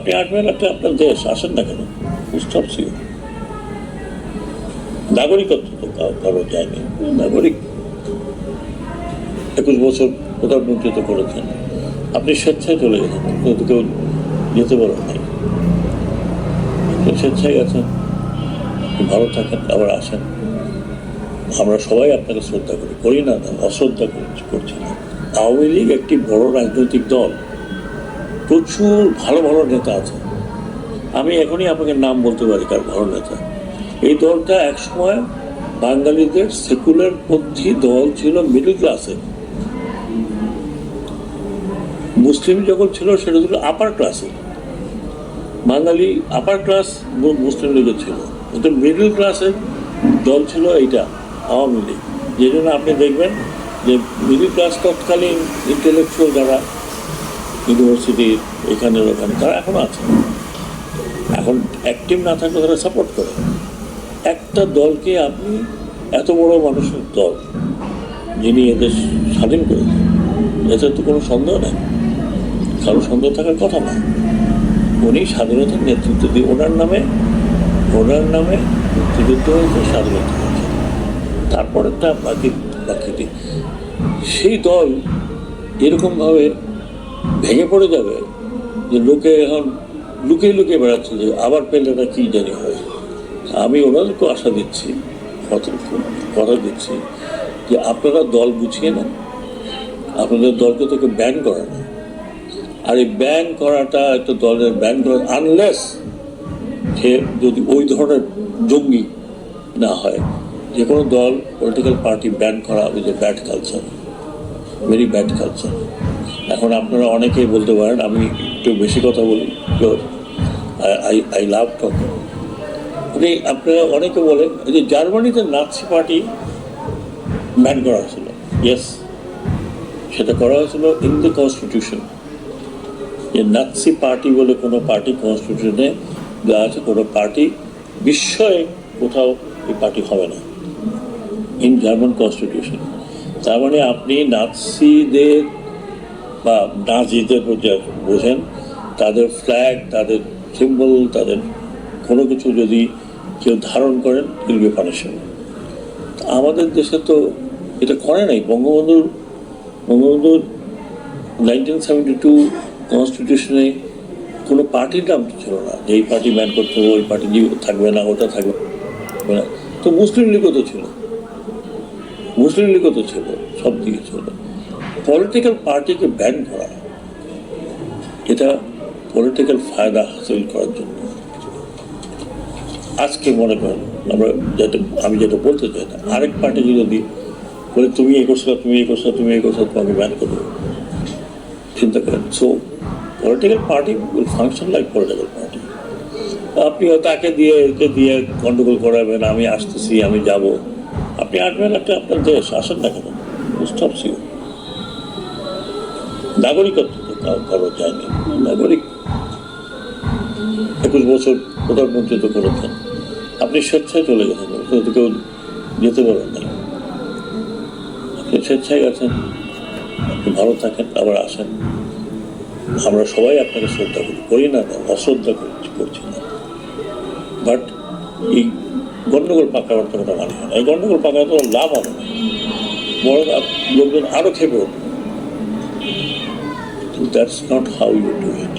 আপনি আসবেন, একটা আপনার দেশ, আসেন না কেন? Stops you. নাগরিকত্ব তো কারো যায়নি। নাগরিক 21 বছর প্রধানমন্ত্রী তো করেছেন, আপনি স্বেচ্ছায় চলে গেছেন, কিন্তু কেউ যেতে বলেন নাই। স্বেচ্ছায় গেছেন, ভালো থাকেন, আবার আসেন। আমরা সবাই আপনাকে শ্রদ্ধা করি, করি না, অশ্রদ্ধা করছি না। আওয়ামী লীগ একটি বড় রাজনৈতিক দল, প্রচুর ভালো ভালো নেতা আছে। আমি এখনই আপনাকে নাম বলতে পারি কার ভালো নেতা। এই দলটা একসময় বাঙালিদের সেকুলার পন্থী দল ছিল, মিডল ক্লাসের। মুসলিম যখন ছিল সেটা ছিল আপার ক্লাসের। বাঙালি আপার ক্লাস মুসলিম লীগের ছিল, কিন্তু মিডল ক্লাসের দল ছিল এইটা আওয়ামী লীগ। যে জন্য আপনি দেখবেন যে মিডল ক্লাস তৎকালীন ইন্টেলেকচুয়াল যারা ইউনিভার্সিটির এখানের ওখানে, তারা এখনো আছে। এখন অ্যাক্টিভ না থাকলে তারা সাপোর্ট করে। একটা দলকে আপনি, এত বড় মানুষের দল যিনি এদের স্বাধীন করেছেন, এতে তো কোনো সন্দেহ নেই, কারো সন্দেহ থাকার কথা না। উনি স্বাধীনতার নেতৃত্ব দিয়ে ওনার নামে মুক্তিযুদ্ধ হয়েছে, স্বাধীনতা হয়েছে। তারপরে একটা বাকিটি সেই দল এরকমভাবে ভেঙে পড়ে যাবে যে লোকে এখন লুকিয়ে লুকিয়ে বেড়াচ্ছে যে আবার পেলে না কি জানি হয়। আমি ওনাদেরকে আশা দিচ্ছি, কথা দিচ্ছি যে আপনারা দল গুছিয়ে নেন, আপনাদের দলকে তো ব্যান করে না। আর এই ব্যান করাটা, একটা দলের ব্যান করা, আনলেস সে যদি ওই ধরনের জঙ্গি না হয়। যে কোনো দল, পলিটিক্যাল পার্টি ব্যান করা with a bad culture, very bad culture. এখন আপনারা অনেকেই বলতে পারেন আমি একটু বেশি কথা বলি, আই লাভ টকিং। আপনারা অনেকে বলেন যে জার্মানিতে নাৎসি পার্টি ব্যান করা হয়েছিল। ইয়েস, সেটা করা হয়েছিল ইন দ্য কনস্টিটিউশন। যে নাৎসি পার্টি বলে কোনো পার্টি কনস্টিটিউশনে দেওয়া আছে, কোনো পার্টি বিস্ময়ে কোথাও এই পার্টি হবে না, ইন জার্মান কনস্টিটিউশন। তার মানে আপনি নাৎসিদের বা নাজিদের বোঝেন, তাদের ফ্ল্যাগ, তাদের সিম্বল, তাদের কোনো কিছু যদি কেউ ধারণ করেন, উইল বি পানিশড। আমাদের দেশে তো এটা করে নাই। বঙ্গবন্ধুর 1972 কনস্টিটিউশনে কোনো পার্টির নাম ছিল না যে এই পার্টি ব্যান করতে হবে, ওই পার্টি থাকবে না, ওটা থাকবে না। তো মুসলিম লীগও তো ছিল, সব দিকে ছিল। পলিটিক্যাল পার্টিকে ব্যান করা, এটা পলিটিক্যাল ফায়দা হাসিল করার জন্য। আজকে মনে করেন আমি যেটা বলতে চাই না, আরেক পার্টি যদি বলে তুমি এই করছো, তোমাকে ব্যান করবো, চিন্তা করেন। So political party will function like political party. আপনি তাকে দিয়ে একে দিয়ে গন্ডগোল করাবেন, আমি আসতেছি, আমি যাব। আপনি আসবেন, একটা আপনার দেশ, আসেন না কেন? Stops you. নাগরিকত্ব তো কারো যায়নি। নাগরিক 21 বছর প্রধানমন্ত্রী তো করেছেন, আপনি স্বেচ্ছায় চলে গেছেন, কিন্তু কেউ যেতে বলেন নাই। আপনি স্বেচ্ছায় গেছেন, আপনি ভালো থাকেন, আবার আসেন। আমরা সবাই আপনাকে শ্রদ্ধা করি না, অশ্রদ্ধা করছি না। বাট এই গন্ডগোল পাকাবার তো কোনো মানে হয় না। এই গন্ডগোল পাকার তো লাভ হবে না, বরং লোকজন আরো খেপে উঠবে। That's not how you do it.